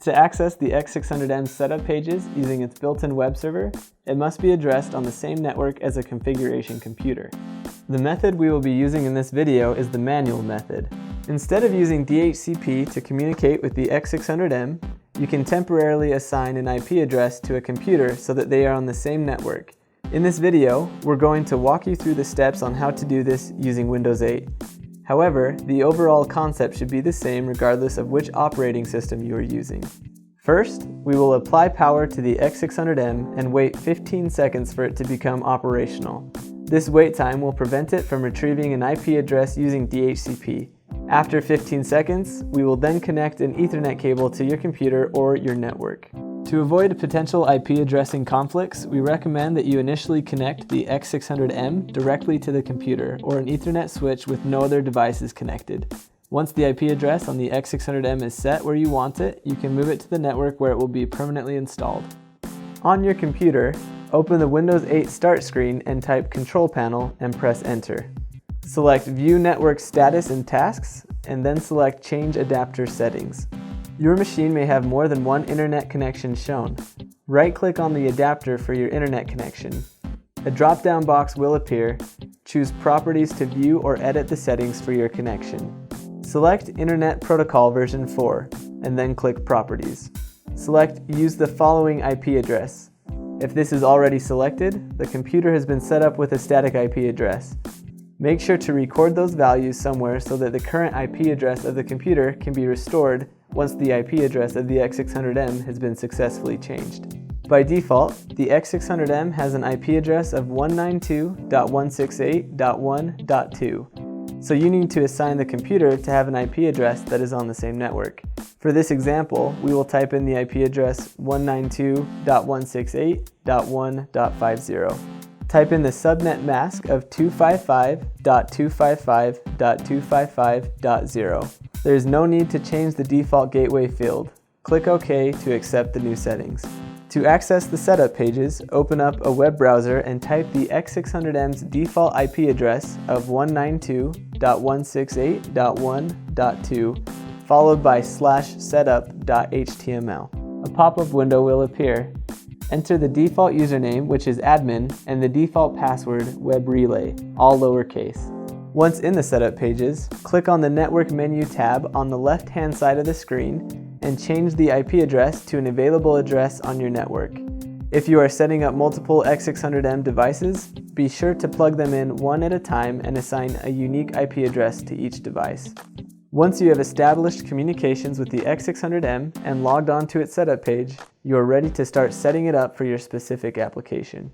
To access the X-600M setup pages using its built-in web server, it must be addressed on the same network as a configuration computer. The method we will be using in this video is the manual method. Instead of using DHCP to communicate with the X-600M, you can temporarily assign an IP address to a computer so that they are on the same network. In this video, we're going to walk you through the steps on how to do this using Windows 8. However, the overall concept should be the same regardless of which operating system you are using. First, we will apply power to the X-600M and wait 15 seconds for it to become operational. This wait time will prevent it from retrieving an IP address using DHCP. After 15 seconds, we will then connect an Ethernet cable to your computer or your network. To avoid potential IP addressing conflicts, we recommend that you initially connect the X600M directly to the computer or an Ethernet switch with no other devices connected. Once the IP address on the X600M is set where you want it, you can move it to the network where it will be permanently installed. On your computer, open the Windows 8 Start screen and type Control Panel and press Enter. Select View Network Status and Tasks, and then select Change Adapter Settings. Your machine may have more than one internet connection shown. Right-click on the adapter for your internet connection. A drop-down box will appear. Choose Properties to view or edit the settings for your connection. Select Internet Protocol version 4, and then click Properties. Select Use the following IP address. If this is already selected, the computer has been set up with a static IP address. Make sure to record those values somewhere so that the current IP address of the computer can be restored once the IP address of the X600M has been successfully changed. By default, the X600M has an IP address of 192.168.1.2, so you need to assign the computer to have an IP address that is on the same network. For this example, we will type in the IP address 192.168.1.50. Type in the subnet mask of 255.255.255.0. There is no need to change the default gateway field. Click OK to accept the new settings. To access the setup pages, open up a web browser and type the X600M's default IP address of 192.168.1.2 followed by /setup.html. A pop-up window will appear. Enter the default username, which is admin, and the default password, webrelay, all lowercase. Once in the setup pages, click on the Network menu tab on the left-hand side of the screen and change the IP address to an available address on your network. If you are setting up multiple X600M devices, be sure to plug them in one at a time and assign a unique IP address to each device. Once you have established communications with the X600M and logged on to its setup page, you are ready to start setting it up for your specific application.